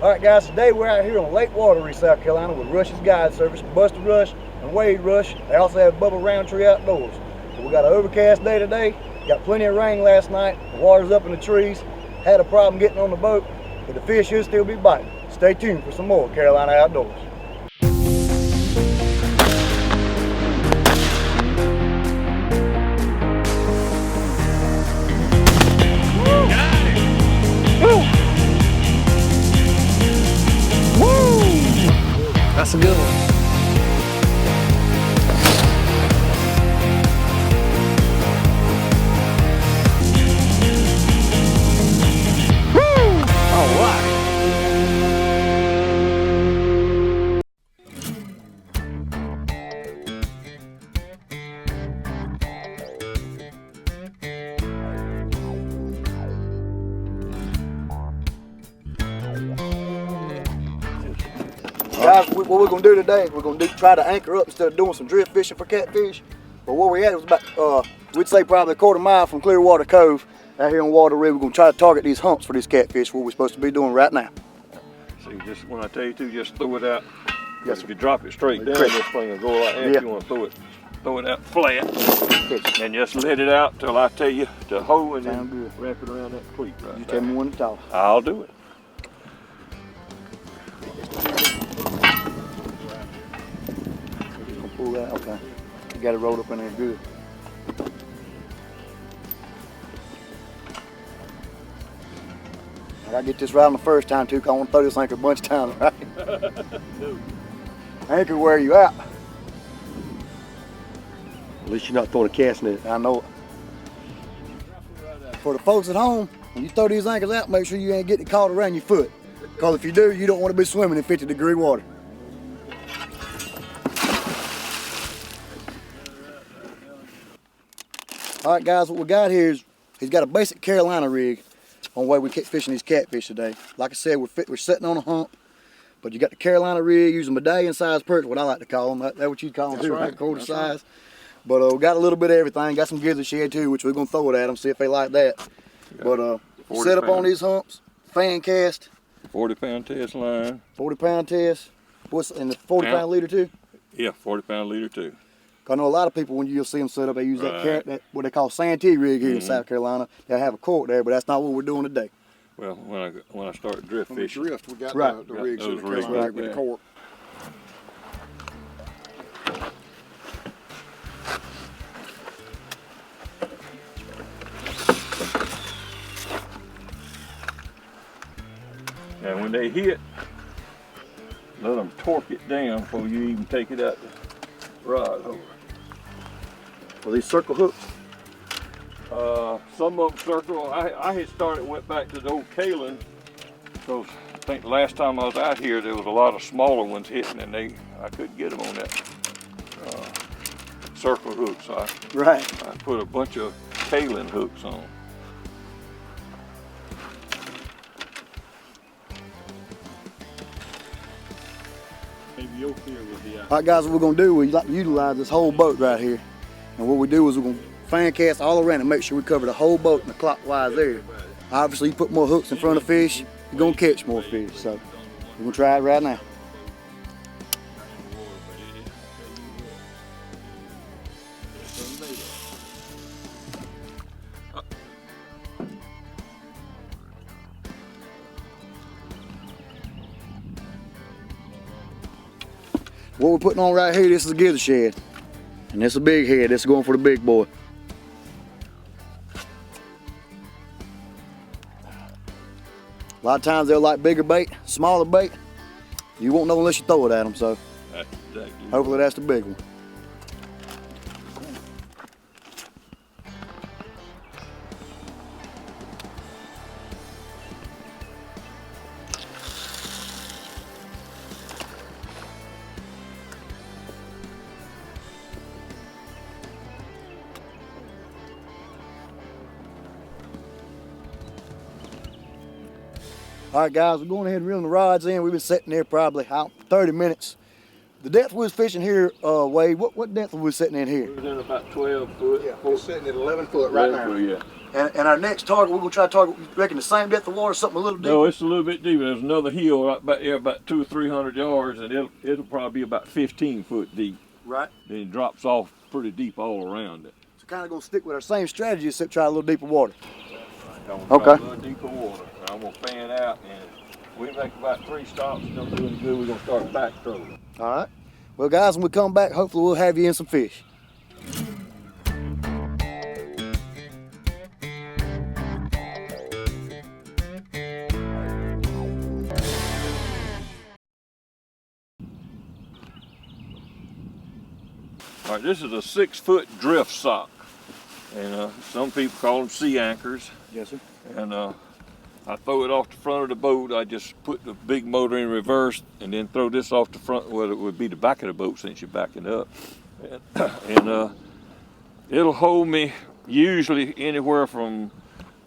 All right, guys, today we're out here on Lake Wateree, South Carolina with Rush's Guide Service, Buster Rush and Wade Rush. They also have Bubba Rountree Outdoors. So we got an overcast day today, got plenty of rain last night, the water's up in the trees, had a problem getting on the boat, but the fish should still be biting. Stay tuned for some more Carolina Outdoors. That's a good one. All right. Guys, what we're gonna do today, we're gonna try to anchor up instead of doing some drift fishing for catfish. But where we at was about, we'd say probably a quarter mile from Clearwater Cove out here on Wateree. We're gonna try to target these humps for these catfish, what we're supposed to be doing right now. See, just when I tell you to, just throw it out. Yes, if you drop it straight down, this thing will go like that. Yeah. If you want to throw it out flat, and just let it out till I tell you to hold, and then wrap it around that cleat right You there. tell me when to toss. I'll do it. Pull that, okay. You got it rolled up in there good. I gotta get this right on the first time too, because I want to throw this anchor a bunch of times, right? Anchor wear you out. At least you're not throwing a cast net. I know it. For the folks at home, when you throw these anchors out, make sure you ain't getting caught around your foot. Because if you do, you don't want to be swimming in 50-degree water. All right, guys, what we got here is he's got a basic Carolina rig on the way we're fishing these catfish today. Like I said, we're sitting on a hump, but you got the Carolina rig using medallion-sized perch, what I like to call them. That's what you'd call them too, right? Quarter size. Right. But we got a little bit of everything. Got some gizzard shed too, which we're gonna throw it at them, see if they like that. But set up on these humps, fan cast. 40-pound test line. 40-pound test. What's in the 40-pound leader too? Yeah, 40-pound leader too. I know a lot of people, when you'll see them set up, they use that what they call Santee rig here in South Carolina. They'll have a cork there, but that's not what we're doing today. Well, when I start drift fishing, we got the rigs in the Carolina with the cork. and when they hit, let them torque it down before you even take it out the rod holder. Well, these circle hooks. Some of them circle. I had started, went back to the old Kaling, because I think the last time I was out here there was a lot of smaller ones hitting, and I couldn't get them on that circle hook. So I put a bunch of Kaling hooks on. All right, guys, what we're gonna do, we like to utilize this whole boat right here. And what we do is we're gonna fan cast all around and make sure we cover the whole boat in the clockwise area. Obviously, you put more hooks in front of fish, you're gonna catch more fish. So we're gonna try it right now. What we're putting on right here, this is a gizzard shed. And this is a big head, this is going for the big boy. A lot of times they'll like bigger bait, smaller bait. You won't know unless you throw it at them, so hopefully that's the big one. All right, guys, we're going ahead and reeling the rods in. We've been sitting there probably out 30 minutes. The depth we was fishing here, Wade, what depth were we sitting in here? We was in about 12 foot. Yeah, we're sitting at 11 foot right now. Yeah. And our next target, we're gonna try to target, you reckon the same depth of water, something a little deeper? No, it's a little bit deeper. There's another hill right back there, about 200 or 300 yards, and it'll probably be about 15 foot deep. Right. Then it drops off pretty deep all around it. So kind of gonna stick with our same strategy, except try a little deeper water. I'm gonna try a little deeper water. I'm gonna fan out, and we make about 3 stops. Don't do any good. We're gonna start back trolling. All right. Well, guys, when we come back, hopefully we'll have you in some fish. All right, this is a 6-foot drift sock, and some people call them sea anchors. Yes, sir. And I throw it off the front of the boat. I just put the big motor in reverse and then throw this off the front, well, it would be the back of the boat since you're backing up. And it'll hold me usually anywhere from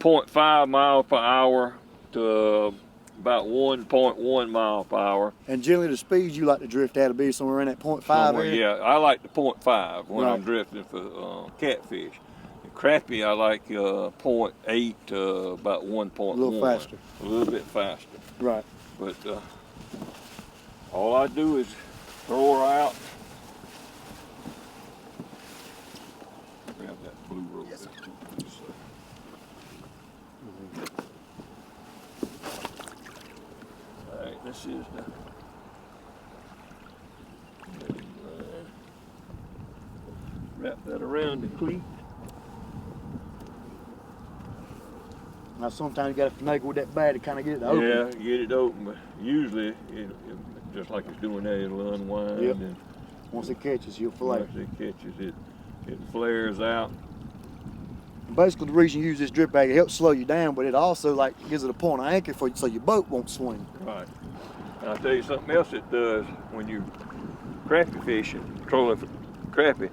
0.5 miles per hour to about 1.1 mile per hour. And generally the speed you like to drift at will be somewhere in that 0.5 area? Yeah, I like the 0.5 when Right. I'm drifting for catfish. Crappie, I like 0.8 to about 1.1. A little faster. A little bit faster. Right. But all I do is throw her out. Grab that blue rope. Yes, sir. there too. All right, this is the. Wrap that around the cleat. Now sometimes you got to finagle with that bat to kind of get it open. Yeah, get it open, but usually, just like it's doing there, it'll unwind. Yep. And Once it catches, you'll fillet. once it catches it flares out. Basically, the reason you use this drip bag, it helps slow you down, but it also like gives it a point of anchor for you, so your boat won't swing. Right. And I'll tell you something else it does when you're crappie fishing, trolling for crappie.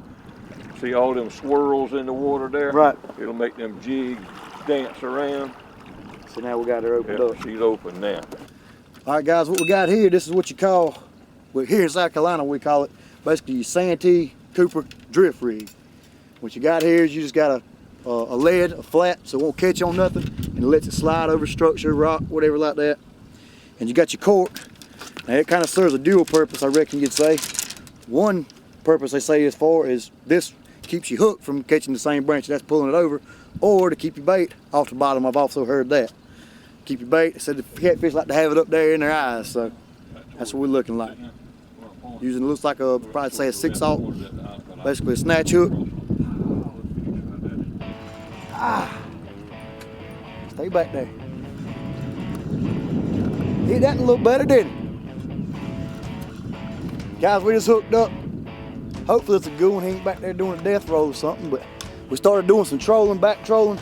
See all them swirls in the water there? Right. It'll make them jigs dance around. So now we got her opened up. She's open now. All right, guys, what we got here, this is what you call, well, here in South Carolina we call it basically your Santee Cooper drift rig. What you got here is you just got a lead, a flat, so it won't catch on nothing, and it lets it slide over structure, rock, whatever like that. And you got your cork. Now it kind of serves a dual purpose, I reckon you'd say. One purpose they say is for is this keeps you hooked from catching the same branch that's pulling it over, or to keep your bait off the bottom. I've also heard that. Keep your bait. They said the catfish like to have it up there in their eyes, so that's what we're looking like. Using, it looks like a, probably say a 6/0, basically a snatch hook. Ah, stay back there. Hit that a little better, didn't it? Guys, we just hooked up. Hopefully it's a good one. He ain't back there doing a death roll or something, but we started doing some trolling, back trolling.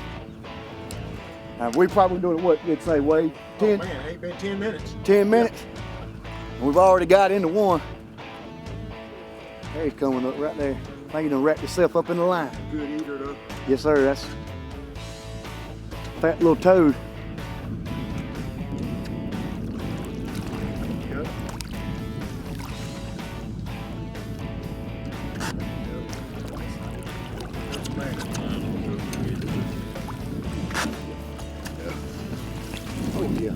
We probably doing what, you'd say, Wade? 10? Oh man, ain't been 10 minutes. 10 minutes? And we've already got into one. There he's coming up right there. I think you done wrapped yourself up in the line. Good eater though. Yes, sir, that's fat little toad. Yep. Oh yeah.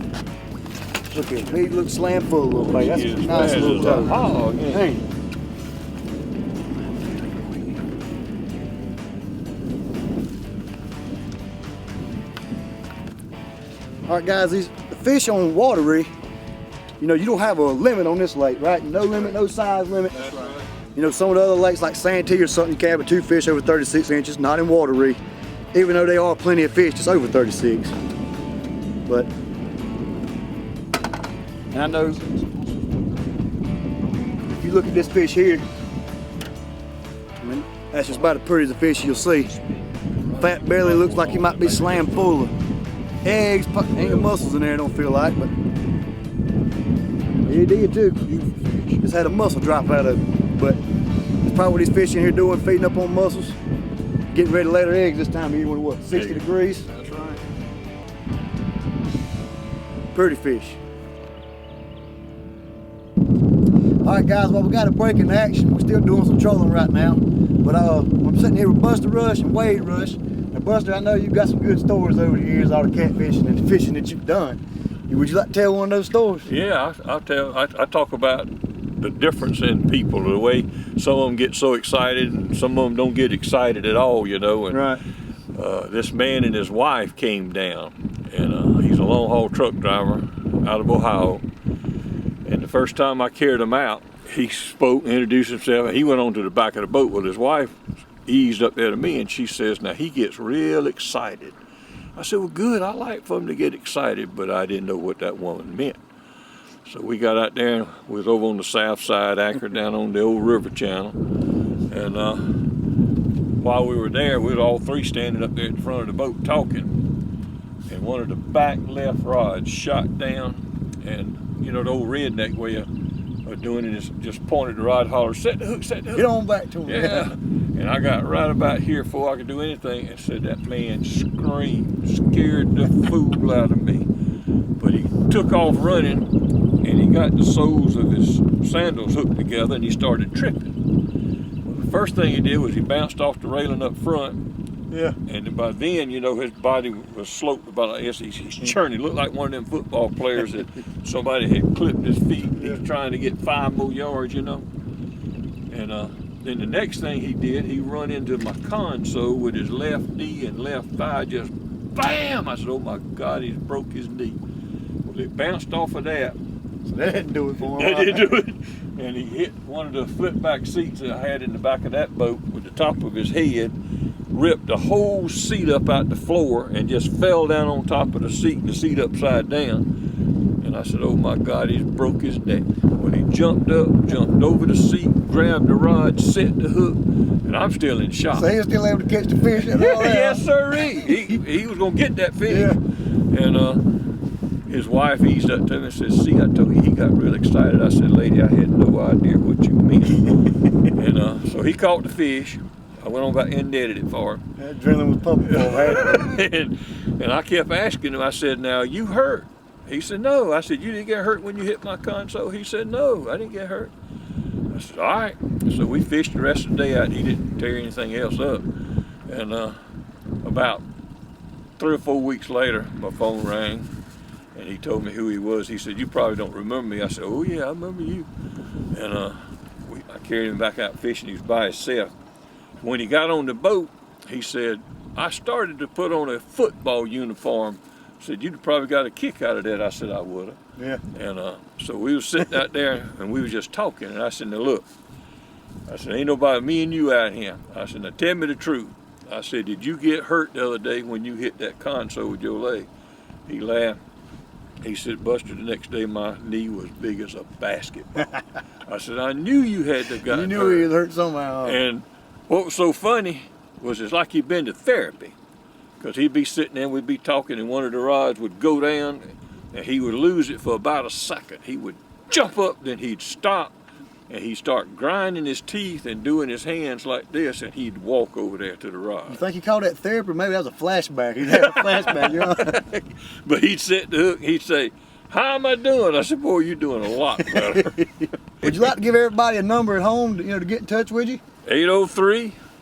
Look at him. He looks slam full a little bit. That's a He nice is little fat as a toad. hog, ain't he? Hey. All right, guys, the fish on Wateree, you know, you don't have a limit on this lake, right? No limit, no size limit. That's right. You know, some of the other lakes like Santee or something, you can have 2 fish over 36 inches, not in Wateree, even though there are plenty of fish just over 36. But, and I know, if you look at this fish here, I mean, that's just about as pretty as a fish you'll see. Fat belly looks like he might be slam full of eggs, ain't no mussels in there, don't feel like, but he did too. Just had a mussel drop out of it. But that's probably what these fish in here doing, feeding up on mussels, getting ready to lay their eggs this time of year when what, 60 degrees? That's right. Pretty fish. All right, guys, well, we got a break in action. We're still doing some trolling right now. But I'm sitting here with Buster Rush and Wade Rush. They're Buster, I know you've got some good stories over the years, all the catfishing and the fishing that you've done. Would you like to tell one of those stories? Yeah, I talk about the difference in people, the way some of them get so excited and some of them don't get excited at all, you know. And, Right. this man and his wife came down, and he's a long haul truck driver out of Ohio. And the first time I carried him out, he spoke and introduced himself, and he went on to the back of the boat. Well, his wife eased up there to me, and she says, now he gets real excited. I said, well, good, I like for him to get excited, but I didn't know what that woman meant. So we got out there, and we was over on the south side, anchored down on the old river channel. And while we were there, we were all three standing up there at the front of the boat talking. And one of the back left rods shot down, and you know the old redneck way of doing it is just pointed the rod, holler, set the hook, set the hook. Get on back to him. Yeah. And I got right about here before I could do anything and said that man screamed, scared the fool out of me. But he took off running, and he got the soles of his sandals hooked together, and he started tripping. Well, the first thing he did was he bounced off the railing up front. Yeah. And by then, you know, his body was sloped about, I guess he's churning. He looked like one of them football players that somebody had clipped his feet. He was trying to get 5 more yards, you know. And then the next thing he did, he run into my console with his left knee and left thigh, just bam! I said, oh my God, he's broke his knee. Well, it bounced off of that. So that didn't do it for him. That didn't do it. And he hit one of the flip back seats that I had in the back of that boat with the top of his head, ripped the whole seat up out the floor and just fell down on top of the seat upside down. And I said, oh my God, he's broke his neck. When he jumped up, jumped over the seat, grabbed the rod, set the hook, and I'm still in shock. So he was still able to catch the fish and all that? Yes, sir. He was gonna get that fish. Yeah. And his wife eased up to me and said, see, I told you he got real excited. I said, lady, I had no idea what you meant. And so he caught the fish. I went on about and netted it for him. That adrenaline was pumping for him. And I kept asking him, I said, now you hurt? He said, no. I said, you didn't get hurt when you hit my console? He said, no, I didn't get hurt. I said, all right. So we fished the rest of the day out. He didn't tear anything else up. And about 3 or 4 weeks later, my phone rang, and he told me who he was. He said, you probably don't remember me. I said, oh yeah, I remember you. And I carried him back out fishing. He was by himself. When he got on the boat, he said, I started to put on a football uniform. Said, you'd probably got a kick out of that. I said, I would have. Yeah. And so we was sitting out there, and we was just talking. And I said, now look, I said, ain't nobody, me and you out here. I said, now tell me the truth. I said, did you get hurt the other day when you hit that console with your leg? He laughed. He said, Buster, the next day my knee was big as a basketball. I said, I knew you had to got You knew hurt. he was hurt somehow. And what was so funny was it's like he'd been to therapy. Because he'd be sitting there and we'd be talking, and one of the rods would go down and he would lose it for about a second. He would jump up, then he'd stop, and he'd start grinding his teeth and doing his hands like this, and he'd walk over there to the rod. You think he called that therapy? Maybe that was a flashback. He had a flashback, you know? But he'd set the hook, he'd say, how am I doing? I said, boy, you're doing a lot better. Would you like to give everybody a number at home, to get in touch with you?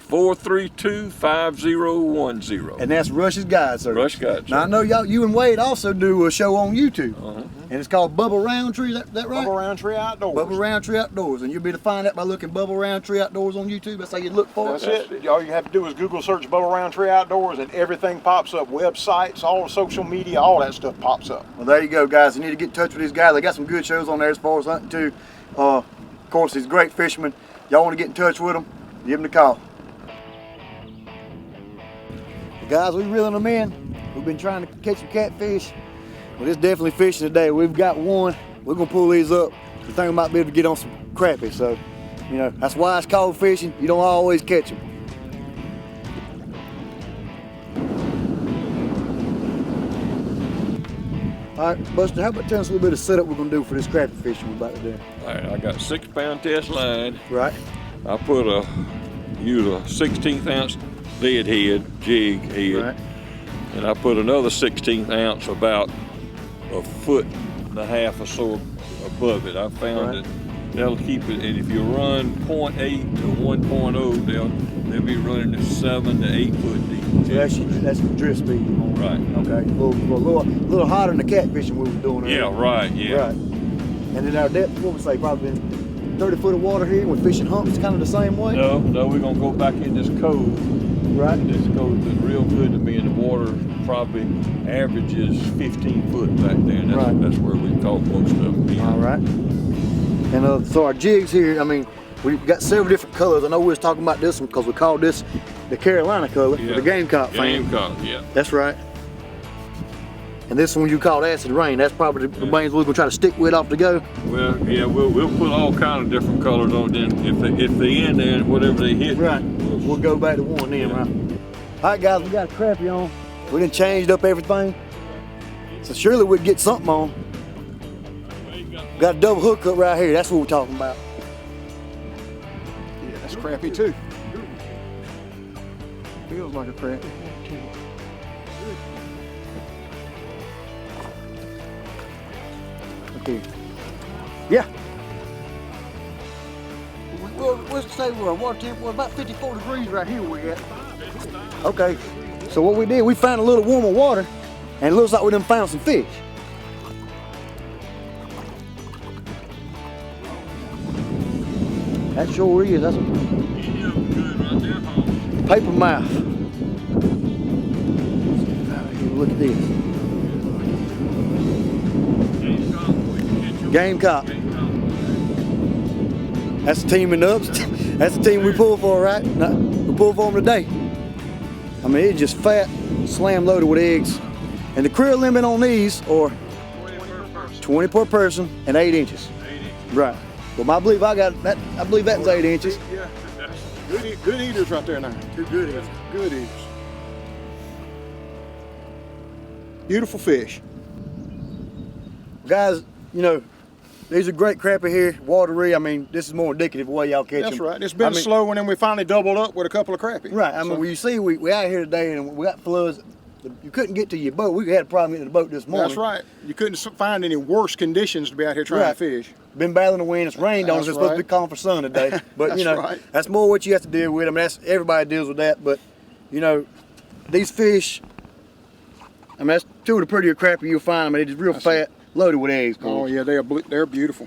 803-432-5010. And that's Rush's Guide Service. Rush Guide Now I know you and Wade also do a show on YouTube. Uh-huh. And it's called Bubba Rountree, is that right? Bubba Rountree Outdoors. Bubba Rountree Outdoors. And you'll be able to find that by looking Bubba Rountree Outdoors on YouTube. That's how you look for That's it. it. All you have to do is Google search Bubba Rountree Outdoors, and everything pops up. Websites, all the social media, all that stuff pops up. Well, there you go, guys. You need to get in touch with these guys. They got some good shows on there as far as hunting too. Of course, he's a great fisherman. Y'all want to get in touch with him, give him a call. Well, guys, we're reeling them in. We've been trying to catch some catfish. Well, it's definitely fishing today. We've got one. We're gonna pull these up. We think we might be able to get on some crappie. So, that's why it's called fishing. You don't always catch them. All right, Buster, how about telling us a little bit of setup we're gonna do for this crappie fishing we're about to do? All right, I got 6-pound test line. Right. I use a 16th ounce dead head, jig head, Right. and I put another 16th ounce about a foot and a half or so above it. I found Right. that that'll keep it, and if you run 0.8 to 1.0, They'll be running at 7 to 8 foot deep. So that's drift speed. Right. Okay. A little hotter than the catfishing we were doing earlier. Yeah, right, yeah. Right. And then our depth, what would we say, probably been 30 foot of water here. We're fishing humps kind of the same way. No, we're gonna go back in this cove. Right. This cove's been real good to me, and the water probably averages 15 foot back there. And Right. That's where we caught most of them. Yeah. All right. And so our jigs here, I mean, we've got several different colors. I know we was talking about this one because we called this the Carolina color for the Gamecock fan. Gamecock, yeah. That's right. And this one you called Acid Rain. That's probably the main we're gonna try to stick with off the go. Well, yeah, we'll put all kind of different colors on. Then if they in there and whatever they hit, Right. We'll go back to one then, right? All right, guys, we got a crappie on. We done changed up everything. So surely we'd get something on. Got a double hookup right here. That's what we're talking about. Yeah, that's crappie too. Feels like a crappie. Okay. Yeah. We'll say we're water temperature, about 54 degrees right here we're at. Okay. So what we did, we found a little warmer water, and it looks like we done found some fish. That sure is. That's a paper mouth. Look at this. Gamecock. That's the team in the ups. That's the team we pull for, right? We pull for them today. I mean, it's just fat, slam loaded with eggs. And the creel limit on these are 20 per person and 8 inches. Right. Well, I believe I got that. I believe that's 8 inches. Yeah. Good eaters right there now. Two good eaters. Good eaters. Beautiful fish. Guys, you know, these are great crappie here, Wateree. I mean, this is more indicative of the way y'all catch them. That's right. It's been slow, and then we finally doubled up with a couple of crappie. Right. I mean, well, you see, we out here today, and we got floods. You couldn't get to your boat. We had a problem getting to the boat this morning. That's right. You couldn't find any worse conditions to be out here trying to fish. Been battling the wind. It's rained on us. It's supposed to be calling for sun today. But, you know, that's more what you have to deal with. I mean, everybody deals with that. But, you know, these fish, I mean, that's two of the prettier crappie you'll find. I mean, they're just real fat, loaded with eggs. Oh, yeah, they're beautiful.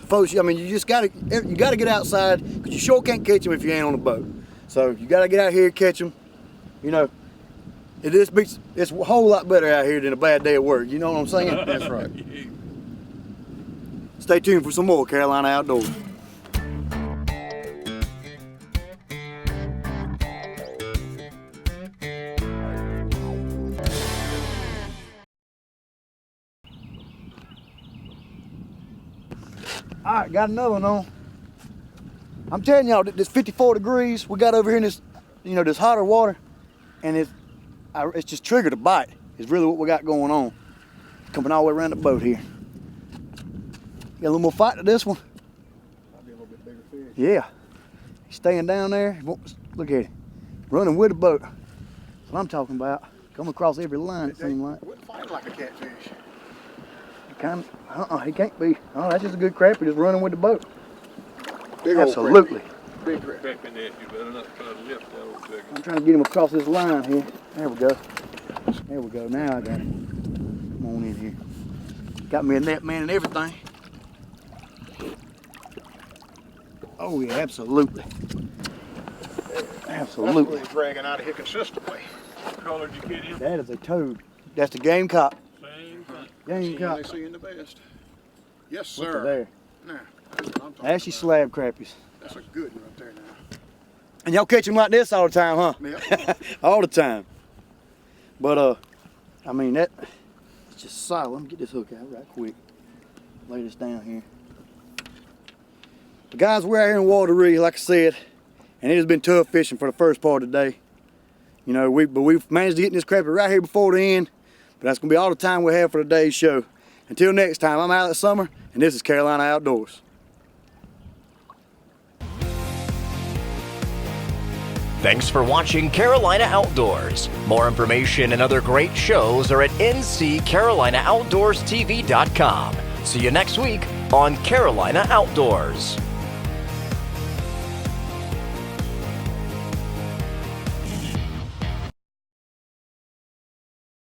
Folks, I mean, you gotta get outside, because you sure can't catch them if you ain't on a boat. So you gotta get out here and catch them. You know, it's a whole lot better out here than a bad day at work. You know what I'm saying? That's right. Stay tuned for some more Carolina Outdoors. All right, got another one on. I'm telling y'all, this 54 degrees we got over here in this, you know, this hotter water, and it's just triggered a bite. Is really what we got going on. Coming all the way around the boat here. Got a little more fight to this one. Might be a little bit bigger fish. Yeah. He's staying down there. Look at it. Running with the boat. That's what I'm talking about. Coming across every line, it seems like. Wouldn't fight like a catfish. He can't be. Oh, that's just a good crappie just running with the boat. Big old Absolutely. crappie. Big crappie. Back in that, you better not try to lift that old big. I'm trying to get him across this line here. There we go. There we go. Now I got him. Come on in here. Got me a net man and everything. Oh yeah, absolutely. Absolutely. That's really dragging out of here consistently. What color did you get in? That is a toad. That's the gamecock. Same thing. Gamecock. They see in the best. Yes, Look sir. at there. Now, that's what I'm talking That's your about. slab crappies. That's a good one right there now. And y'all catch them like this all the time, huh? Yep. All the time. But I mean it's just solid. Let me get this hook out right quick. Lay this down here. But guys, we're out here in Wateree, like I said, and it has been tough fishing for the first part of the day. You know, we've managed to get this crappie right here before the end, but that's gonna be all the time we have for today's show. Until next time, I'm Alex Summer, and this is Carolina Outdoors. Thanks for watching Carolina Outdoors. More information and other great shows are at nccarolinaaoutdoorstv.com. See you next week on Carolina Outdoors.